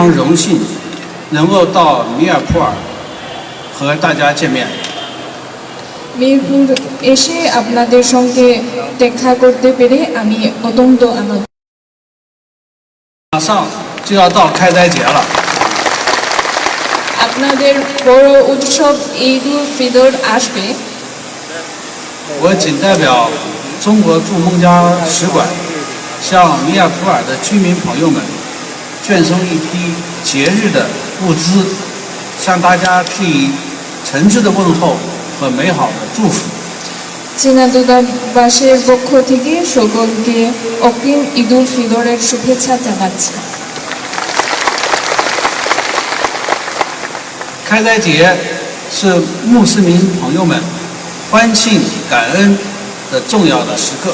常荣幸能够到米尔普尔和大家见面。মিরপুর এসে আপনাদের সঙ্গে দেখা করতে পেরে আমি অত্যন্ত আনন্দিত।马上就要到开斋节了， আপনাদের বড় উৎসব ঈদ উল ফিতর আসবে।我谨代表中国驻孟加使馆，向米尔普尔的居民朋友们捐送一批节日的物资，向大家致以诚挚的问候和美好的祝福。 চীনা দূতাবাসের পক্ষ থেকে সকলকে অগ্রিম ঈদ উল ফিতরের শুভেচ্ছা জানাচ্ছি।开斋节是穆斯林朋友们欢庆感恩的重要的时刻。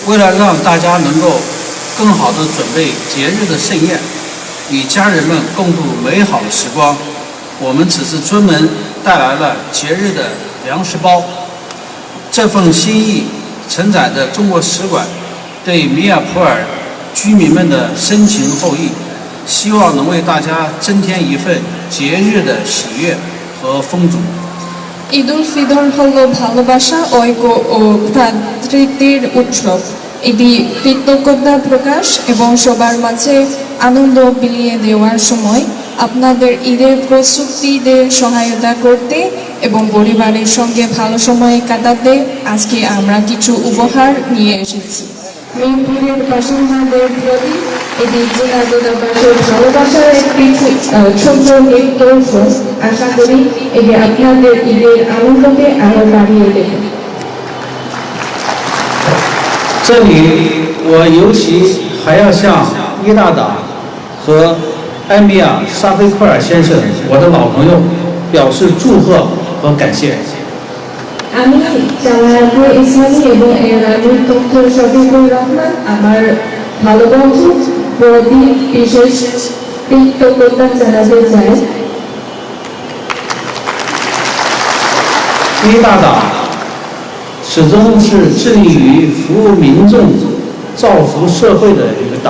为了让大家能够更好地准备节日的盛宴，与家人们共度美好的时光，我们此次专门带来了节日的粮食包。这份心意承载着中国使馆对米尔普尔居民们的深情厚谊，希望能为大家增添一份节日的喜悦和丰足。 ঈদ উল ফিতর হল ভালোবাসা, ঐক্য ও ভ্রাতৃত্বের উৎসব। এটি কৃতজ্ঞতা প্রকাশ এবং সবার মাঝে আনন্দ বিলিয়ে দেওয়ার সময়। আপনাদের ঈদের প্রস্তুতিতে সহায়তা করতে এবং পরিবারের সঙ্গে ভালো সময় কাটাতে আজকে আমরা কিছু উপহার নিয়ে এসেছি। মিরপুরের বাসিন্দাদের প্রতি এটি চীনা দূতাবাসের ভালোবাসার একটি ছোট্ট নিদর্শন। আশা করি এটি আপনাদের ঈদের আনন্দকে আরো বাড়িয়ে দেবে।这里我尤其还要向伊大党和埃米尔·沙菲库尔先生，我的老朋友，表示祝贺和感谢。 আমি জামায়াতে ইসলামী এবং এর আমির ডক্টর শফিকুর রহমান আমার ভালো বন্ধু প্রতি বিশেষ কৃতজ্ঞতা জানাতে চাই।伊大党始终是致力于服务民众、造福社会的一个党。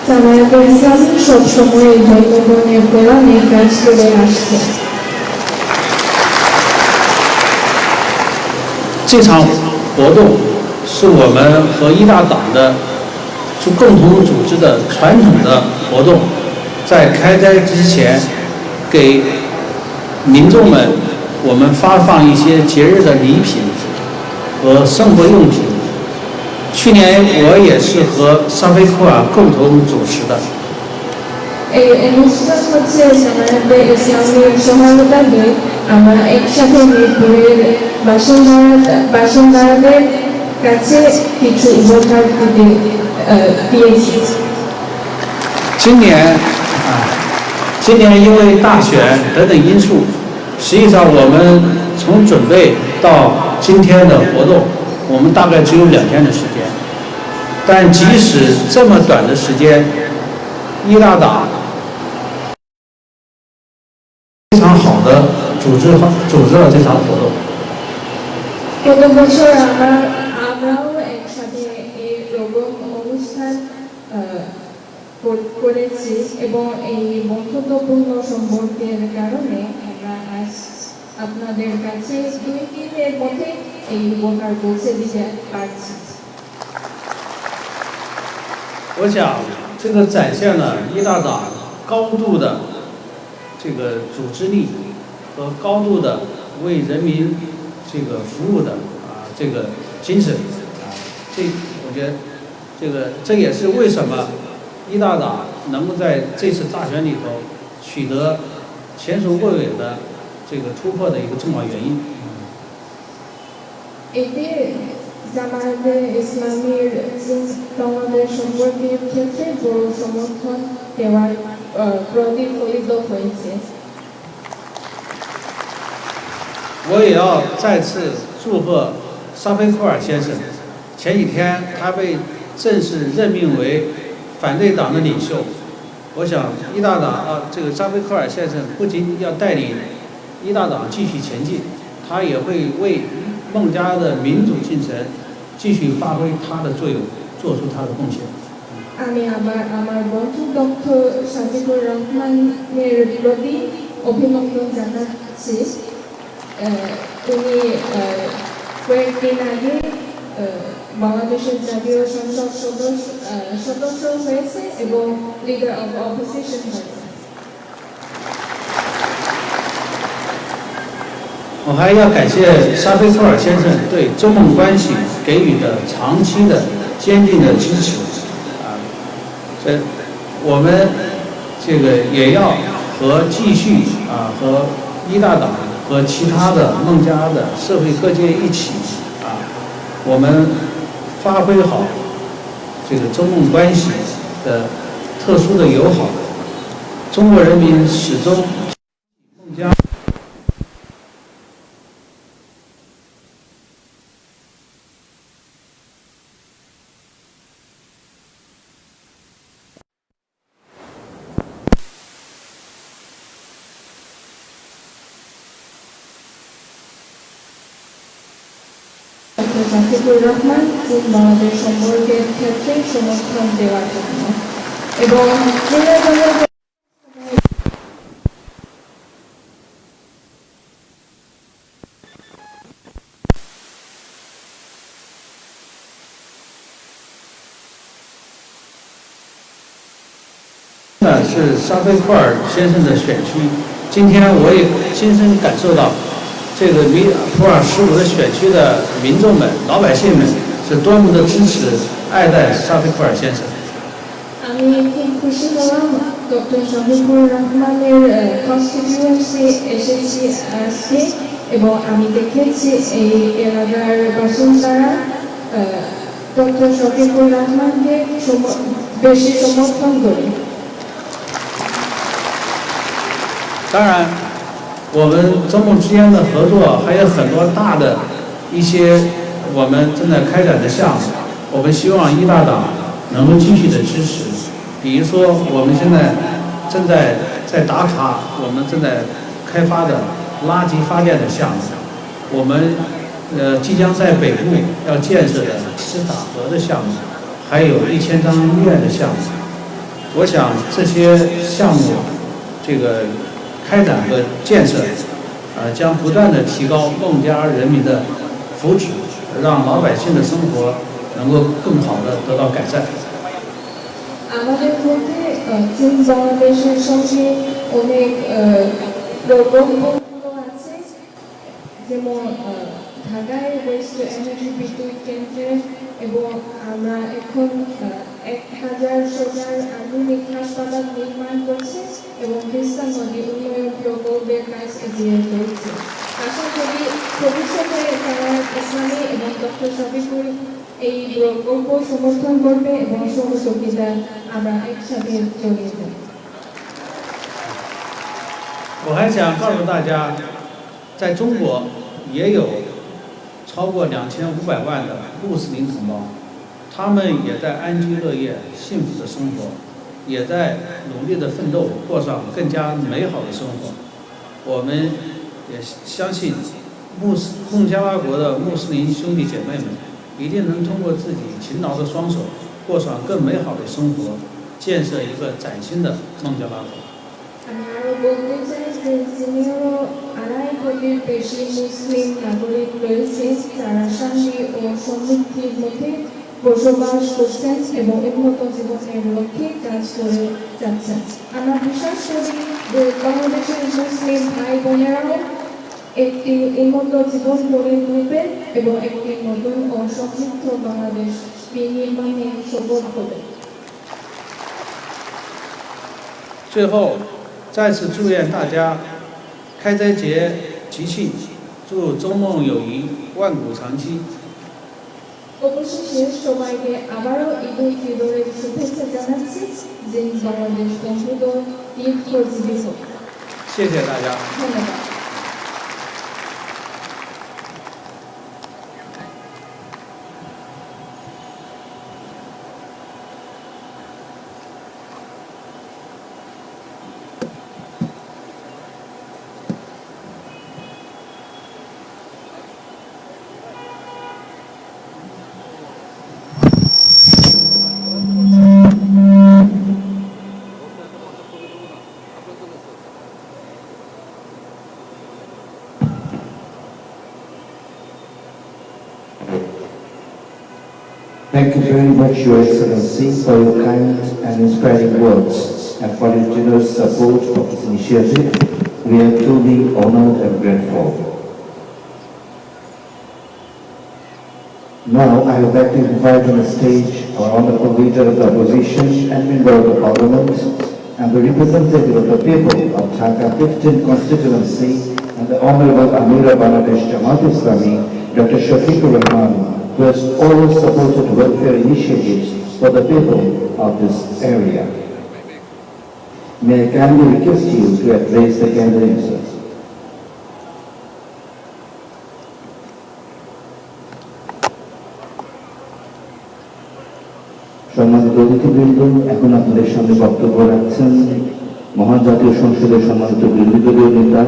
জামায়াতে ইসলামী সবসময় জনগণের কল্যাণে কাজ করে আসছে। 这场活动是我们和伊大党的共同组织的传统的活动，在开斋之前，给民众们我们发放一些节日的礼品和生活用品。去年我也是和沙菲库尔共同主持的。 এই অনুষ্ঠান হচ্ছে জামায়াতে ইসলামীর সহায়তায় আমরা একসাথে মিরপুরের বাসিন্দাদের কাছে কিছু উপহার দিয়েছি।今年因为大选等等因素，实际上我们从准备到今天的活动，我们大概只有2天的时间。但即使这么短的时间，伊大党 非常好的组织了这场活动。 গত বছর আমরাও একসাথে এই রকম অনুষ্ঠান করেছি এবং এই বন্ধুত্বপূর্ণ সম্পর্কের কারণে আমরা আজ আপনাদের কাছে 2 দিনের মধ্যে এই উপহার পৌঁছে দিতে পারছি। 我想这个展现了伊大党高度的 这个组织力和高度的为人民这个服务的这个精神我觉得这也是为什么伊大党能够在这次大选里头取得前所未有的这个突破的一个重要原因。 এতে জামায়াতে ইসলামীর তোমাদের সম্পর্কের ক্ষেত্রে বড় সমর্থন দেওয়ার প্রতিফলিত হয়েছে। 我也要再次祝贺沙菲库尔先生，前几天他被正式任命为反对党的领袖。我想伊大党这个沙菲库尔先生不仅要带领伊大党继续前进，他也会为孟加的民主进程继续发挥他的作用，做出他的贡献。আমি আবার আমার বন্ধু ডক্টর সাজিবুর রহমানের প্রতি অভিনন্দন জানাচ্ছি। উনি কয়েকদিন আগে বাংলাদেশের জাতীয় সংসদ সদস্য হয়েছে এবং লিডার অফ অপোজিশন হয়েছে。我还要感谢沙菲库尔先生对中孟关系给予的长期的坚定的支持所以我们这个也要继续和一大党和其他的孟加的社会各界一起我们发挥好这个中孟关系的特殊的友好。中国人民始终孟加জাকিবুর রহমান চীন বাংলাদেশ সম্পর্কের ক্ষেত্রে সমর্থন দেওয়ার জন্য এবং是沙菲库尔先生的选区，今天我也亲身感受到，这个普洱15的选区的民众们、老百姓们是多么的支持、爱戴沙菲库尔先生。আমি খুব খুশি হলাম ডক্টর শফিকুর রহমানের কনস্টিটিউয়েন্সি এসেছি আজকে এবং আমি দেখেছি এই এলাকার বাসিন্দারা ডক্টর শফিকুর রহমানকে বেশি সমর্থন করে。当然，我们中孟之间的合作还有很多大的一些我们正在开展的项目，我们希望一大党能够继续的支持。比如说，我们现在正在打卡，我们正在开发的垃圾发电的项目，我们即将在北部要建设的斯塔河的项目，还有1000张医院的项目。我想这些项目，这个开展和建设，将不断的提高孟加人民的福祉，让老百姓的生活能够更好的得到改善。আমাদের মধ্যে চীন বাংলাদেশের সঙ্গে অনেক প্রকল্প আছে, যেমন ঢাকায় ওয়েস্ট এনার্জি বিদ্যুৎ কেন্দ্রে এবং আমরা এখন 1000 শয্যার আধুনিক হাসপাতাল নির্মাণ করছি এবং তিস্তা নদী উন্নয়ন প্রকল্পের কাজ এগিয়ে চলছে। আশা করি ভবিষ্যতে তারা ইসলামী এবং ডক্টর শফিকুর এই প্রকল্প সমর্থন করবে এবং সহযোগিতা আমরা একসাথে চলিয়ে যাব।我还想告诉大家，在中国也有超过2500万的穆斯林同胞，他们也在安居乐业、幸福的生活，也在努力的奋斗，过上更加美好的生活。我们也相信孟加拉国的穆斯林兄弟姐妹们一定能通过自己勤劳的双手，过上更美好的生活，建设一个崭新的孟加拉国。আমি আরো বলতে চাই যে যিনিও 2.5 কোটির বেশি মুসলিম নাগরিক রয়েছে, তারা শান্তি ও সমৃদ্ধির মধ্যে বসবাস করছেন এবং উন্নত জীবনের লক্ষ্যে কাজ করে যাচ্ছেন। আমরা বিশ্বাস করি যে বাংলাদেশের মুসলিম ভাই বোনেরাও একটি উন্নত জীবন গড়ে তুলবেন এবং একটি নতুন ও সমৃদ্ধ বাংলাদেশ বিনির্মাণে সফল হবে।最后，再次祝愿大家开斋节吉庆，祝中孟友谊万古长期。অবশেষে সবাইকে আবারও ঈদ উল ফিতরের শুভেচ্ছা জানাচ্ছি, যে বাংলাদেশ বন্ধুত্ব দীর্ঘজীবী হোক।谢谢大家。ধন্যবাদ। Thank you very much, Your Excellency, for your kind and inspiring words and for your generous support of this initiative. We are truly honored and grateful. Now, I would like to invite on the stage our honorable leader of the opposition and member of the parliament and the representative of the people of Dhaka 15th constituency and the Honorable Amir of Bangladesh Jamaat Islami, Dr. Shafiqur Rahman, who has always supported welfare initiatives for the people of this area. May I kindly request you to address the candidates. সম্মানিত অতিথিবৃন্দ, এখন আপনাদের সামনে বক্তব্য রাখছেন মহান জাতীয় সংসদের সম্মানিত বিরোধী দলীয় নেতা,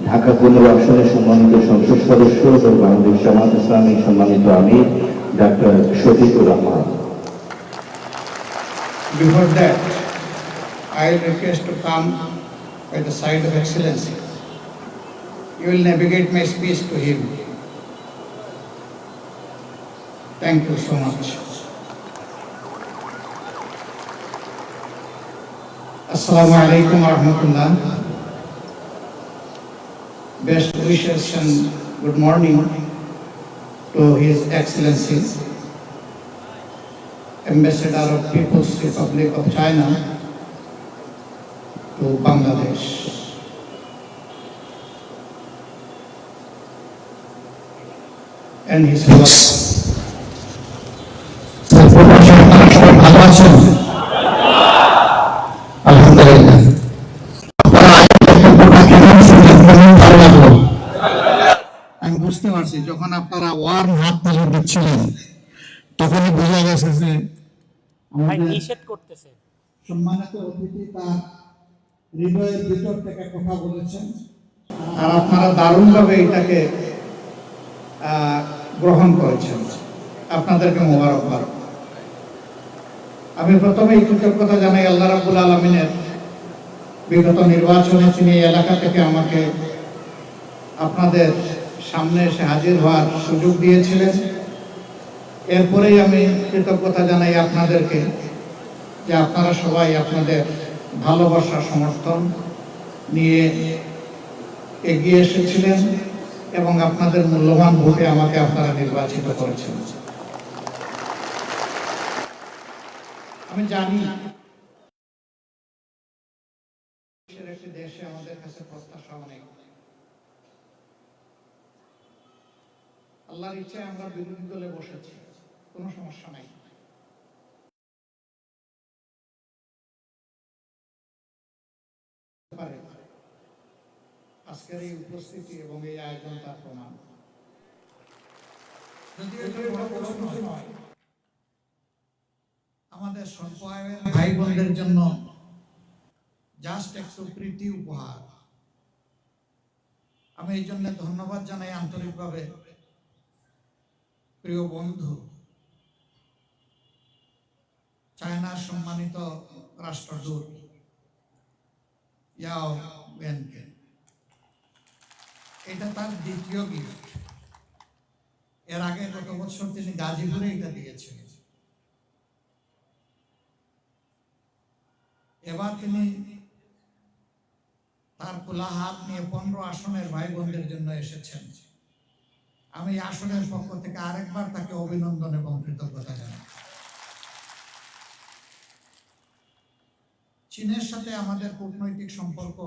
ঢাকা 15 আসনের সম্মানিত সংসদ সদস্য ও বাংলাদেশ জামাত ইসলামী সম্মানিত আমির doctor Shafiqur Rahman. Before that, I request to come by the side of Excellency. You will navigate my speech to him. Thank you so much. Assalamu alaikum wa rahmatullah. Best wishes and good morning to His Excellency, Ambassador of People's Republic of China to Bangladesh. And his wife. আলহামদুলিল্লাহ। আমি বুঝতে পারছি যখন আপনারা worm হাত তালি দিচ্ছিলেন তখনই বোঝা গেছে যে আমাদের নিষেধ করতেছে। সম্মানিত অতিথি তার হৃদয়ের ভিতর থেকে কথা বলেছেন আর আপনারা দারুণভাবে এটাকে গ্রহণ করেছেন। আপনাদেরকে মোবারকবাদ। আমি প্রথমেই কৃতজ্ঞতা জানাই আল্লাহ রাব্বুল আলামিনের, বিগত নির্বাচনে তিনি এই এলাকা থেকে আমাকে আপনাদের সামনে এসে হাজির হওয়ার সুযোগ দিয়েছিলেন। এরপরেই আমি কৃতজ্ঞতা জানাই আপনাদেরকে যে আপনারা সবাই আপনাদের ভালোবাসা সমর্থন নিয়ে এগিয়ে এসেছিলেন এবং আপনাদের মূল্যবান ভোটে আমাকে আপনারা নির্বাচিত করেছেন। আমি জানি একটি দেশে আমাদের কাছে প্রত্যাশা অনেক। আল্লাহর ইচ্ছায় আমরা বিরোধী দলে বসেছি, কোনো সমস্যা নাই। আজকের এই উপস্থিতি এবং এই আয়োজন তার প্রমাণ। আমাদের স্বল্প আয়ের ভাই বোনদের জন্য জাস্ট একটু প্রীতি উপহার। আমি এই জন্য ধন্যবাদ জানাই আন্তরিকভাবে প্রিয় বন্ধু চায়নার সম্মানিত রাষ্ট্রদূত ইয়াও ওয়েনকে। এটা তার দ্বিতীয় গিফট। এর আগে গত বছর তিনি গাজীপুরে এটা দিয়েছিলেন। এবার তিনি তার খোলা হাত নিয়ে 15 আসনের ভাই বোনদের জন্য এসেছেন। আমি আসনের পক্ষ থেকে আরেকবার তাকে অভিনন্দন এবং কৃতজ্ঞতা জানাই। চীনের সাথে আমাদের কূটনৈতিক সম্পর্ক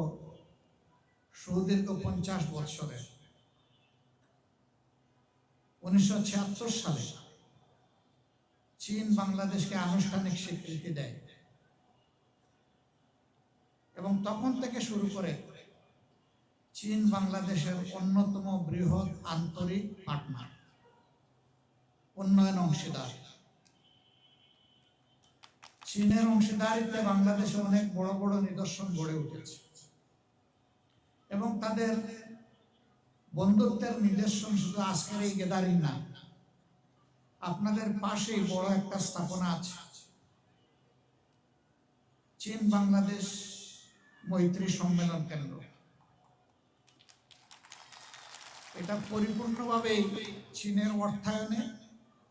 সুদীর্ঘ 50 বছরের। 1976 সালে চীন বাংলাদেশকে আনুষ্ঠানিক স্বীকৃতি দেয় এবং তখন থেকে শুরু করে চীন বাংলাদেশের অন্যতম বৃহৎ আন্তরিক পার্টনার, উন্নয়ন অংশীদার। চীনের অংশীদারিত্বে বাংলাদেশে অনেক বড় বড় নিদর্শন গড়ে উঠেছে এবং তাদের বন্ধুত্বের নিদর্শন শুধু আজকের এই গ্যাদারিং না, আপনাদের পাশেই বড় একটা স্থাপনা আছে, চীন বাংলাদেশ মৈত্রী সম্মেলন কেন্দ্র। এটা পরিপূর্ণভাবে চীনের অর্থায়নে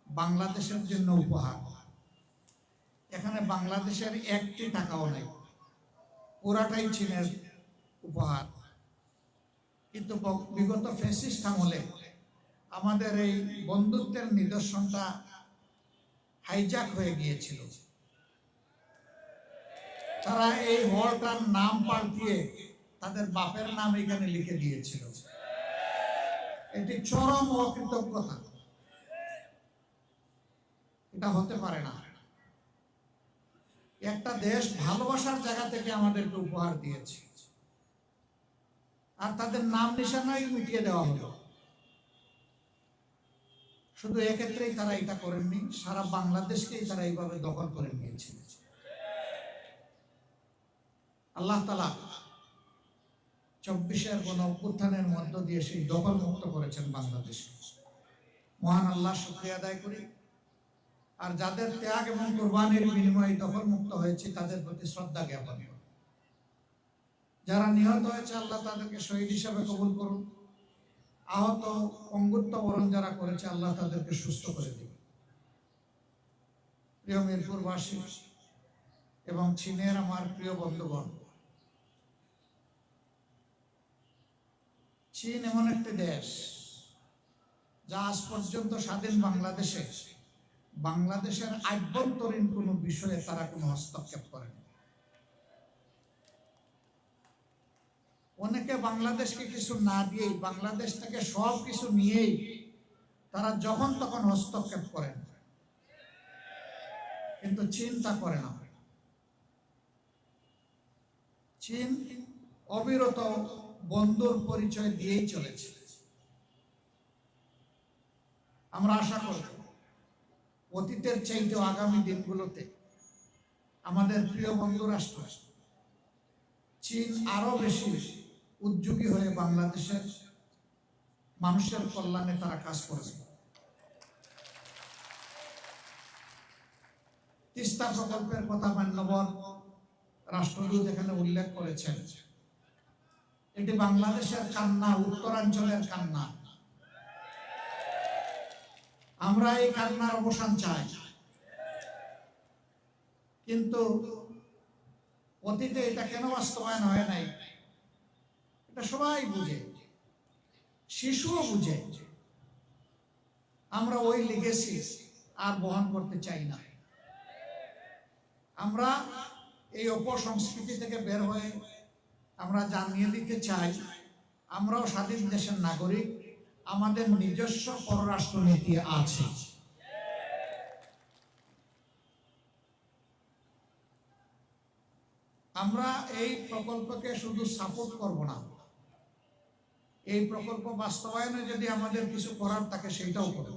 বাংলাদেশের জন্য উপহার। এখানে বাংলাদেশের একটি টাকাও নেই, পুরাটাই চীনের উপহার। কিন্তু বিগত ফ্যাসিস্ট আমলে আমাদের এই বন্ধুত্বের নিদর্শনটা হাইজ্যাক হয়ে গিয়েছিল। তারা এই হলটার নাম পাল্টিয়ে তাদের বাপের নাম এখানে লিখে দিয়েছিল। এটি চরম অকৃতজ্ঞতা, এটা হতে পারে না। একটা দেশ ভালোবাসার জায়গা থেকে আমাদেরকে উপহার দিয়েছে, আর তাদের নাম নিশানাই মিটিয়ে দেওয়া হলো। শুধু এক্ষেত্রেই তারা এটা করেননি, সারা বাংলাদেশকেই তারা এইভাবে দখল করে নিয়েছিল। আল্লাহ তাআলা 24-এর গণ অভ্যুত্থানের মধ্য দিয়ে সেই দখল মুক্ত করেছেন বাংলাদেশ। মহান আল্লাহ শুকরিয়া আদায় করি। আর যাদের ত্যাগ এবং কুরবানির বিনিময়ে দখল মুক্ত হয়েছে তাদের প্রতি শ্রদ্ধা জ্ঞাপন করি। যারা নিহত হয়েছে আল্লাহ তাদেরকে শহীদ হিসাবে কবুল করুন। আহত অঙ্গুত্ব বরণ যারা করেছে আল্লাহ তাদেরকে সুস্থ করে দিন। প্রিয় মিরপুরবাসী এবং চীনের আমার প্রিয় বন্ধুগণ, চীন এমন একটি দেশ যা আজ পর্যন্ত স্বাধীন বাংলাদেশের আভ্যন্তরীণ কোনো বিষয়ে তারা কোনো হস্তক্ষেপ করেনি। অনেকে বাংলাদেশকে কিছু না দিয়েই, বাংলাদেশ থেকে সব কিছু নিয়েই তারা যখন তখন হস্তক্ষেপ করেন, কিন্তু চীন তা করে না। চীন অবিরত বন্ধুর পরিচয় দিয়েই চলেছে। আমরা আশা করি অতীতের চাইতেও আগামী দিনগুলোতে আমাদের প্রিয় বন্ধু রাষ্ট্র চীন আরো বেশি উদ্যোগী হয়ে বাংলাদেশের মানুষের কল্যাণে তারা কাজ করবে। তিস্তা প্রকল্পের কথা মান্যবর রাষ্ট্রদূত এখানে উল্লেখ করেছেন। এটি বাংলাদেশের কান্না, উত্তরাঞ্চলের কান্না। আমরা এই কান্নার অবসান চাই, কিন্তু অতীতে এটা কেন বাস্তবায়ন হয় নাই এটা সবাই বুঝে, শিশুও বুঝে। আমরা ওই লিগেসি আর বহন করতে চাই না। আমরা এই অপসংস্কৃতি থেকে বের হয়ে আমরা জানিয়ে দিতে চাই আমরাও স্বাধীন দেশের নাগরিক, আমাদের নিজস্ব পররাষ্ট্র নীতি আছে। আমরা এই প্রকল্পকে শুধু সাপোর্ট করব না, এই প্রকল্প বাস্তবায়নে যদি আমাদের কিছু করার থাকে সেটাও করব।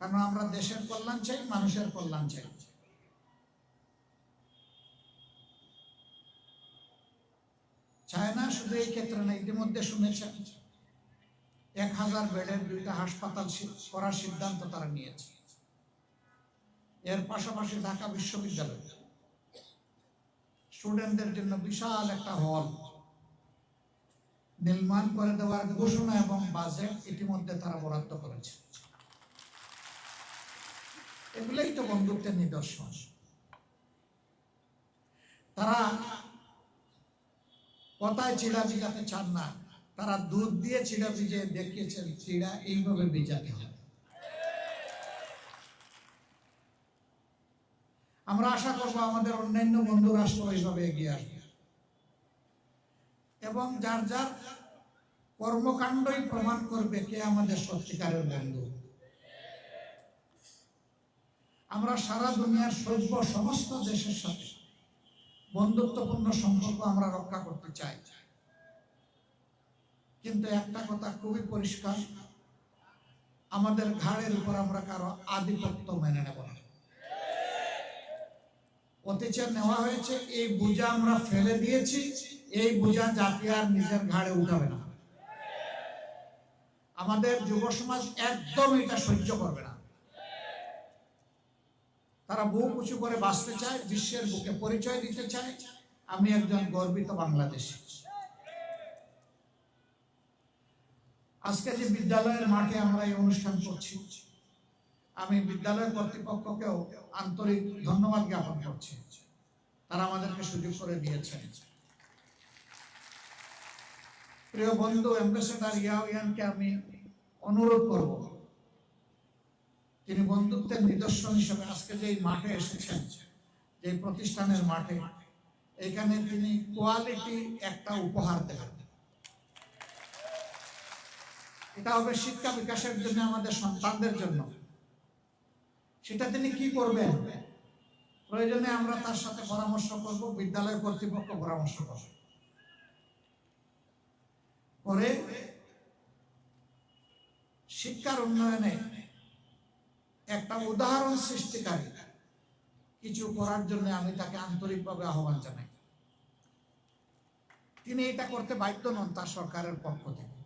কারণ আমরা দেশের কল্যাণ চাই, মানুষের কল্যাণ চাই। চায়না শুধু এই ক্ষেত্রে না, ইতিমধ্যে শুনেছেন 1000 বেডের 2টা হাসপাতাল করার সিদ্ধান্ত তারা নিয়েছে। এর পাশাপাশি ঢাকা বিশ্ববিদ্যালয় স্টুডেন্টদের জন্য বিশাল একটা হল নির্মাণ করে দেওয়ার ঘোষণা এবং বাজেট ইতিমধ্যে তারা বরাদ্দ করেছে। এগুলোই তো বন্ধুত্বের নিদর্শন। তারা কথায় চিড়া ভিজাতে চান না, তারা দুধ দিয়ে চিড়া ভিজে দেখিয়েছেন চিড়া এইভাবে ভিজাতে হয়। আমরা আশা করব আমাদের অন্যান্য বন্ধু রাষ্ট্র এইভাবে এগিয়ে আসবে এবং যার যার কর্মকাণ্ডই প্রমাণ করবে কে আমাদের সত্যিকারের বন্ধু। আমরা সারা দুনিয়ার সভ্য সমস্ত দেশের সাথে বন্ধুত্বপূর্ণ সম্পর্ক আমরা রক্ষা করতে চাই, কিন্তু একটা কথা খুবই পরিষ্কার, আমাদের ঘাড়ের উপর আমরা কারো আধিপত্য মেনে নেব না। অতীতে নেওয়া হয়েছে, এই বোঝা আমরা ফেলে দিয়েছি, এই বোঝা জাতি আর নিজের ঘাড়ে উঠাবে না। আমাদের যুব সমাজ একদম এটা সহ্য করবে না। তারা বুক উঁচু করে বাঁচতে চায়, বিশ্বের বুকে পরিচয় দিতে চায় আমি একজন গর্বিত বাংলাদেশী। আজকে যে বিদ্যালয়ের মাঠে আমরা এই অনুষ্ঠান করছি, আমি বিদ্যালয় কর্তৃপক্ষকেও আন্তরিক ধন্যবাদ জ্ঞাপন করছি। তারা আমাদেরকে সুযোগ করে দিয়েছেন। প্রিয় বন্ধু অ্যাম্বাসেডর ইয়াহিয়ানকে আমি অনুরোধ করব, তিনি বন্ধুত্বের নিদর্শন হিসেবে আজকে যে মাঠে এসেছেন, যে প্রতিষ্ঠানের মাঠে, এখানে তিনি কোয়ালিটি একটা উপহার দেবেন। এটা হবে শিক্ষা বিকাশের জন্য, আমাদের সন্তানদের জন্য। সেটা তিনি কি করবেন, প্রয়োজনে আমরা তার সাথে পরামর্শ করব, বিদ্যালয় কর্তৃপক্ষ পরামর্শ করবে, করে শিক্ষার উন্নয়নে একটা উদাহরণ সৃষ্টিকারী কিছু করার জন্য আমি তাকে আন্তরিকভাবে আহ্বান জানাই। তিনি এটা করতে বাধ্য নন তার সরকারের পক্ষ থেকে,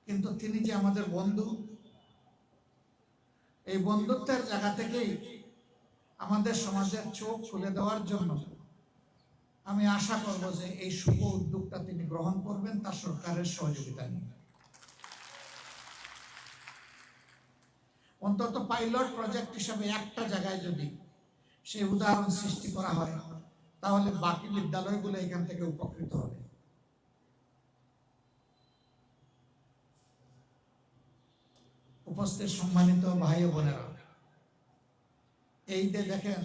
কিন্তু তিনি যে আমাদের বন্ধু, এই বন্ধুত্বের জায়গা থেকেই আমাদের সমাজের চোখ খুলে দেওয়ার জন্য আমি আশা করব যে এই শুভ উদ্যোগটা তিনি গ্রহণ করবেন তার সরকারের সহযোগিতা নিয়ে। অন্তত পাইলট প্রজেক্ট হিসাবে একটা জায়গায় যদি সেই উদাহরণ সৃষ্টি করা হয়, তাহলে বাকি বিদ্যালয়গুলো এখান থেকে উপকৃত হবে। উপস্থিত সম্মানিত ভাই ও বোনেরা, এই যে দেখেন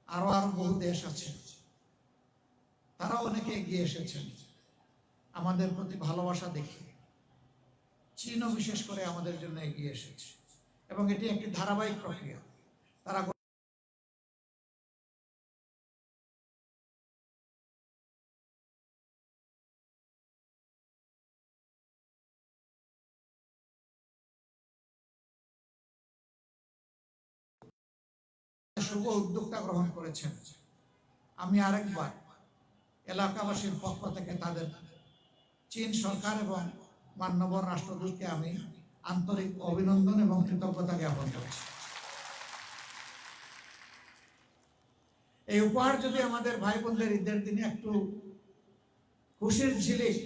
আরো বহু দেশ আছে, তারা অনেকে এগিয়ে এসেছেন আমাদের প্রতি ভালোবাসা দেখে। চীনও বিশেষ করে আমাদের জন্য এগিয়ে এসেছে, এবং এটি একটি ধারাবাহিক প্রক্রিয়া। তারা শুভ উদ্যোগটা গ্রহণ করেছেন। আমি আরেকবার এলাকাবাসীর পক্ষ থেকে তাদের চীন সরকার এবং মাননীয় রাষ্ট্রদূতকে আমি আন্তরিক অভিনন্দন এবং কৃতজ্ঞতা জ্ঞাপন করছি। এই উপহার যদি আমাদের ভাই বোনদের ঈদের দিনে একটু খুশির ঝিলিক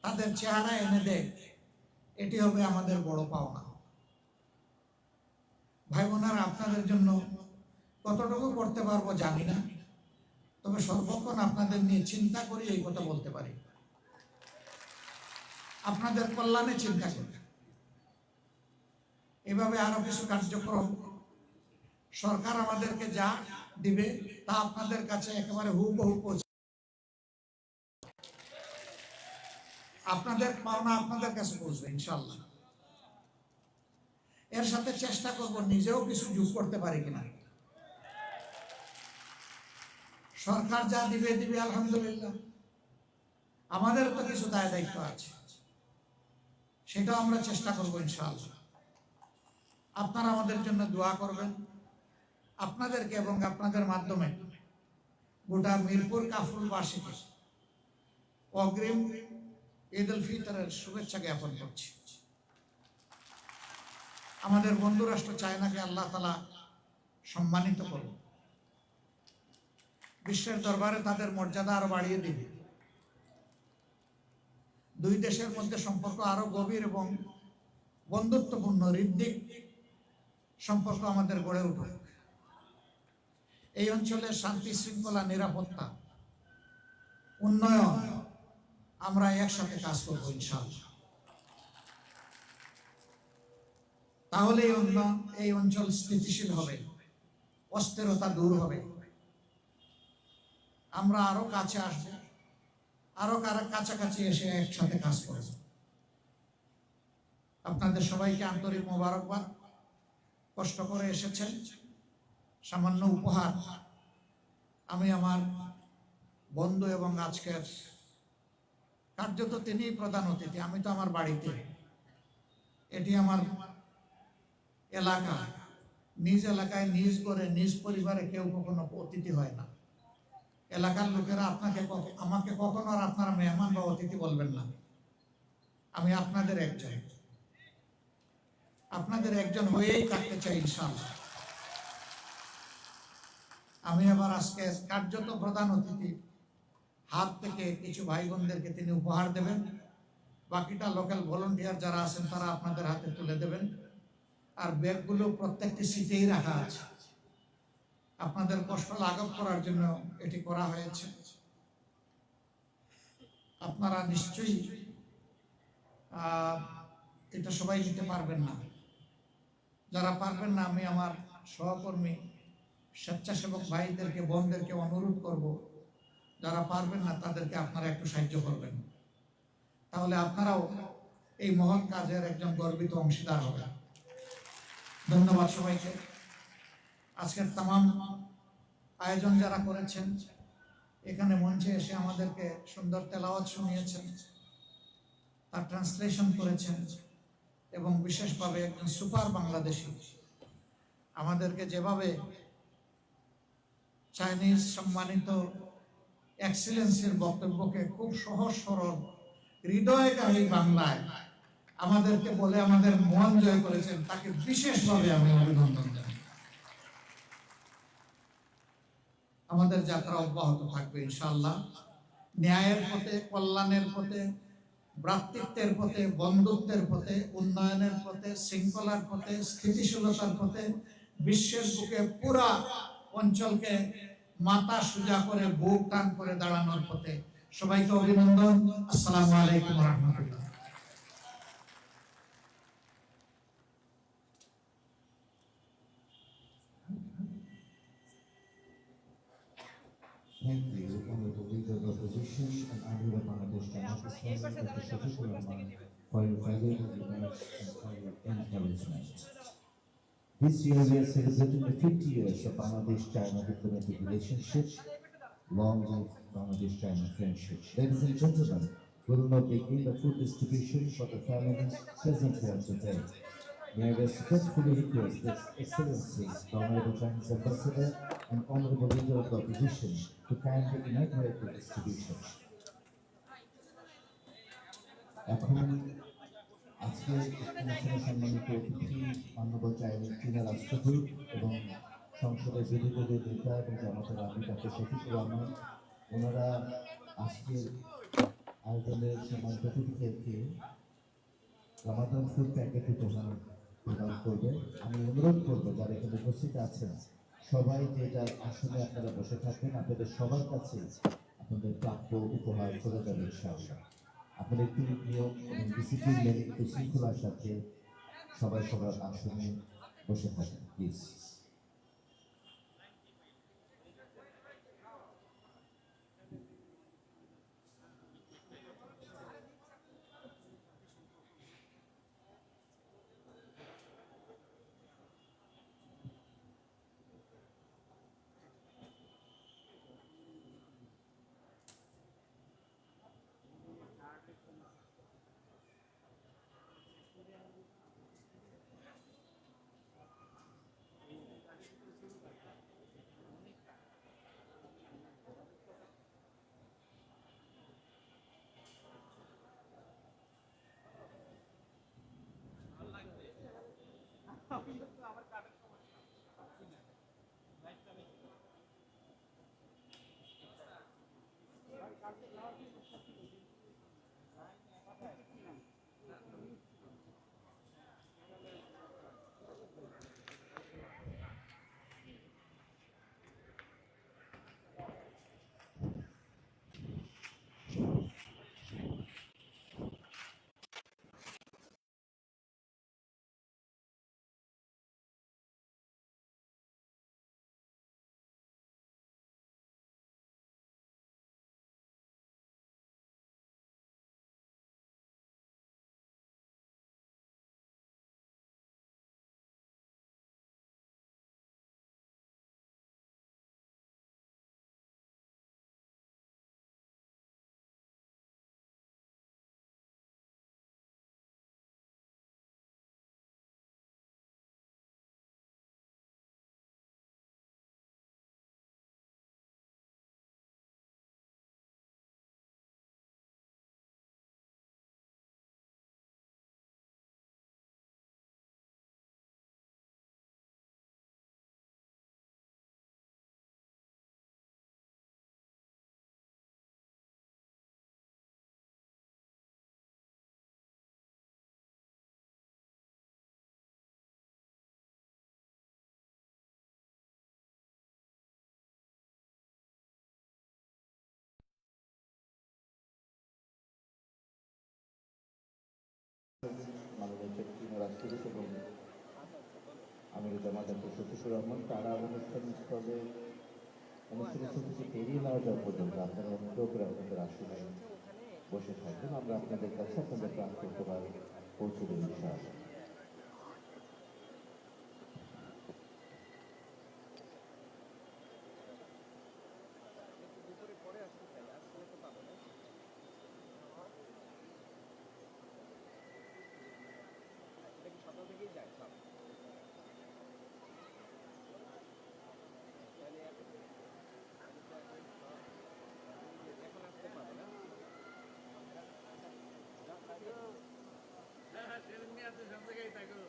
তাদের চেহারা এনে দেয়, এটি হবে আমাদের বড় পাওনা। ভাই বোনেরা, আপনাদের জন্য কতটুকু করতে পারবো জানি না, তবে সর্বক্ষণ আপনাদের নিয়ে চিন্তা করি, এই কথা বলতে পারি। আপনাদের কল্যাণে চিন্তা করি। এভাবে আরো কিছু কার্যক্রম সরকার আমাদেরকে যা দিবে তা আপনাদের কাছে একেবারে হুবহু পৌঁছে, আপনাদের পাওনা আপনাদের কাছে পৌঁছবে ইনশাআল্লাহ। এর সাথে চেষ্টা করব নিজেও কিছু যোগ করতে পারি কিনা। সরকার যা দিবে দিবে আলহামদুলিল্লাহ, আমাদের তো কিছু দায় দায়িত্ব আছে, সেটাও আমরা চেষ্টা করবো ইনশাআল্লাহ। আপনারা আমাদের জন্য দোয়া করবেন। আপনাদেরকে এবং আপনাদের মাধ্যমে গোটা মিরপুর কাফরুলবাসীকে অগ্রিম ঈদ উল ফিতরের শুভেচ্ছা জ্ঞাপন করছি। আমাদের বন্ধু রাষ্ট্র চায়নাকে আল্লাহ তাআলা সম্মানিত করুন, বিশ্বের দরবারে তাদের মর্যাদা আরো বাড়িয়ে দিবে। দুই দেশের মধ্যে সম্পর্ক আরো গভীর এবং বন্ধুত্বপূর্ণ হৃদ্যিক সম্পর্ক আমাদের গড়ে উঠুক। এই অঞ্চলের শান্তি শৃঙ্খলা, নিরাপত্তা, উন্নয়ন আমরা একসাথে কাজ করবো ইনশাআল্লাহ। তাহলে এই অঞ্চল স্থিতিশীল হবে, অস্থিরতা দূর হবে, আমরা আরো কাছে আসবো, আরো কাছাকাছি এসে একসাথে কাজ করব। আপনাদের সবাইকে আন্তরিক মোবারকবাদ। কষ্ট করে এসেছেন, সামান্য উপহার আমি আমার বন্ধু এবং আজকের কার্যত তিনিই প্রধান অতিথি। আমি তো আমার বাড়িতে, এটি আমার এলাকা, নিজ এলাকায় নিজ করে নিজ পরিবারে কেউ কখনো অতিথি হয় না। এলাকার লোকেরা আমাকে কখনো আর আপনারা মেহমান বা অতিথি বলবেন না। আমি আপনাদের একজন হয়েই থাকতে চাই ইনশাআল্লাহ। আমি আবার আজকে কার্যত প্রধান অতিথি হাত থেকে কিছু ভাই বোনদেরকে তিনি উপহার দেবেন, বাকিটা লোকাল ভলান্টিয়ার যারা আছেন তারা আপনাদের হাতে তুলে দেবেন। আর ব্যাগগুলো প্রত্যেকটি সিটেই রাখা আছে, আপনাদের কষ্ট লাঘব করার জন্য এটি করা হয়েছে। আপনারা নিশ্চয়ই এটা সবাই নিতে পারবেন না। যারা পারবেন না, আমি আমার সহকর্মী স্বেচ্ছাসেবক ভাইদেরকে বোনদেরকে অনুরোধ করব, যারা পারবেন না তাদেরকে আপনারা একটু সাহায্য করবেন, তাহলে আপনারাও এই মহৎ কাজের একজন গর্বিত অংশীদার হবেন। ধন্যবাদ সবাইকে। আজকের তামাম আয়োজন যারা করেছেন, এখানে মঞ্চে এসে আমাদেরকে সুন্দর তেলাওয়াত শুনিয়েছেন, তার ট্রান্সলেশন করেছেন, এবং বিশেষভাবে একজন সুপার বাংলাদেশী আমাদেরকে যেভাবে চাইনিজ সম্মানিত এক্সিলেন্সের বক্তব্যকে খুব সহজ সরল হৃদয়গাহী বাংলায় আমাদেরকে বলে আমাদের মন জয় করেছেন, তাকে বিশেষভাবে আমি অভিনন্দন জানাই। আমাদের যাত্রা অব্যাহত থাকবে ইনশাআল্লাহ, ন্যায়ের পথে, কল্যাণের পথে, ভ্রাতৃত্বের পথে, বন্ধুত্বের পথে, উন্নয়নের পথে, শৃঙ্খলার পথে, স্থিতিশীলতার পথে, বিশ্বের বুকে পুরা অঞ্চলকে মাথা সোজা করে বুক টান করে দাঁড়ানোর পথে। সবাইকে অভিনন্দন। আসসালামু আলাইকুম ওয়া রাহমাতুল্লাহ। Thank you, Honorable Leader of the Opposition and Honorable Bangladesh Jamaat Islami, Dr. Shafiqur Rahman, for your valuable remarks and for your encouragement. This year we are celebrating the 50 years of Bangladesh-China diplomatic relationship. Long live Bangladesh-China friendship. Ladies and gentlemen, we will now begin the food distribution for the families present here today. May I respectfully request His Excellency, the Honorable Chinese Ambassador and Honorable Leader of the Opposition to kindly inaugurate the distribution. এখন আজকে অনুষ্ঠানে সম্মানিত অতিথি মাননীয় চীনা রাষ্ট্রদূত এবং সংসদের বিরোধী নেতা এবং জামাতের আমির ডক্টর শফিকুর রহমান, ওনারা আজকের আয়োজনের সম্মানিত অতিথিদেরকে রামাদান ফুড প্যাকেট উপহার প্রদান করবে। আমি অনুরোধ করবো যারা এখানে উপস্থিত আছেন সবাই যে যার আসনে আপনারা বসে থাকবেন, আপনাদের সবার কাছে আপনাদের প্রাপ্য উপহার চলে যাবে ইনশাআল্লাহ। আপনারা একটু নিয়ম এবং ডিসিপ্লিন মেনে একটু শৃঙ্খলার সাথে সবাই সবার আসনে বসে থাকেন please. Jamaat doctor Shafiqur Rahman, তারা অনুষ্ঠানস্থলে থেকে বেরিয়ে না যাওয়া পর্যন্ত আপনারা অনুগ্রহ করে আপনাদের আসনে বসে থাকবেন। আমরা আপনাদের কাছে আপনাদের প্রাণ পৌঁছে দেব ইনশাআল্লাহ। সকাল থেকেই যায় সব এখন আসতে পারবে না। হ্যাঁ ট্রেন নিয়ে আসতে সব জায়গায় থাকো।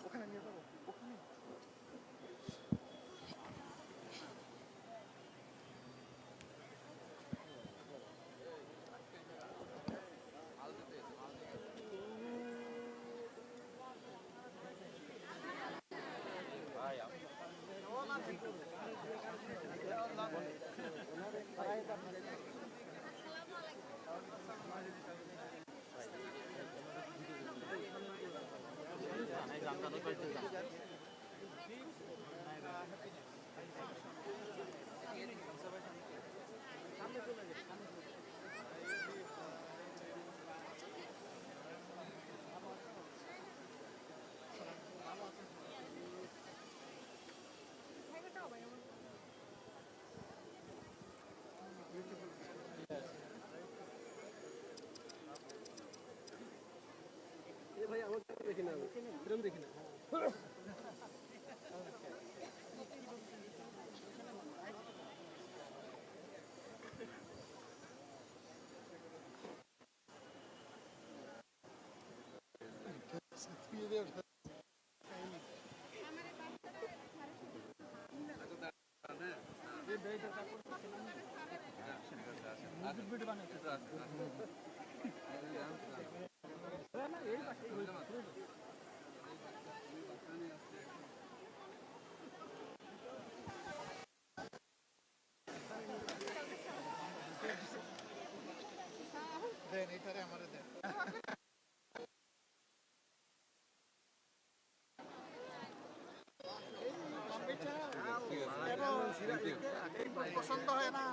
ওখানে নিয়ে যাবো ওখানে। ভাই আমাকে দেখি না, এরকম দেখি না। দেন এটারে আমারে দেন। পছন্দ হয় না।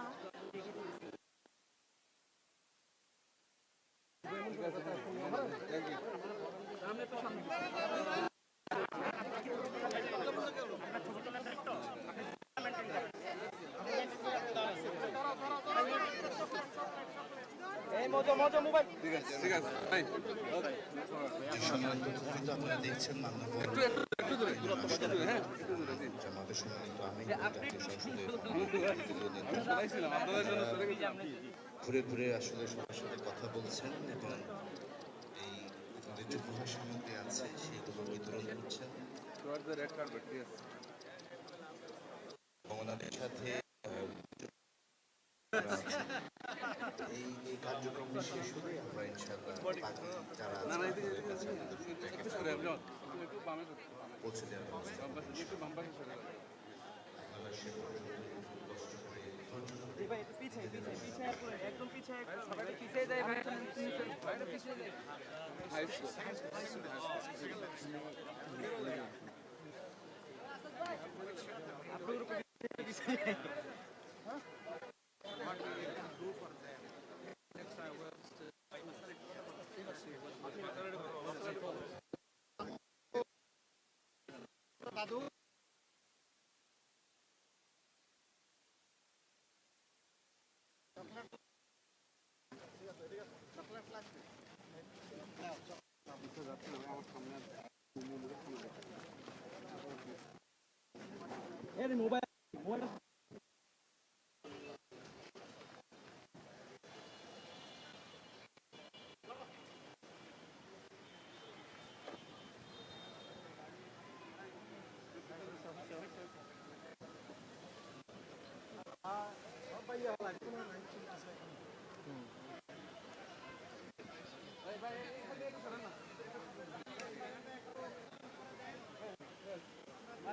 সামনে তো সামনে আপনারা দেখছেন জামাতের সম্মানিত আমিন ঘুরে ঘুরে আসলে সবার সাথে কথা বলছেন এবং এই আমাদের যে উপহার সামগ্রী আছে সেইগুলো বিতরণ করছেন ওনাদের সাথে এই কার্যক্রম শেষ হলে আমরা ইনশাআল্লাহ বাকি যারা পৌঁছে দেওয়ার ব্যবস্থা আপনারা সে কষ্ট করে একদম পিছিয়ে সবাই পিছিয়ে যায় ভাই, পিছিয়ে যায়।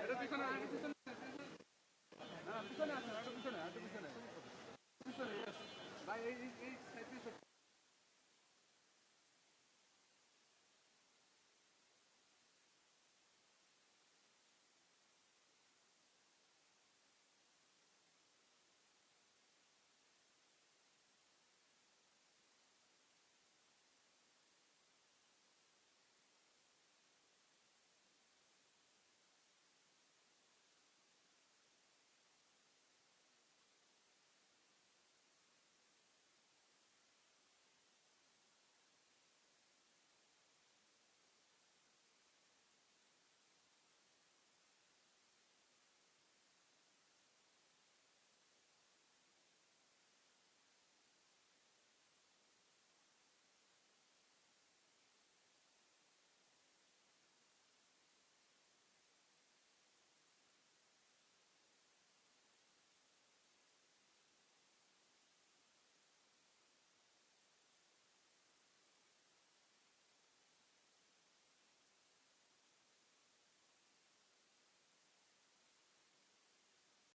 এটা পিছনে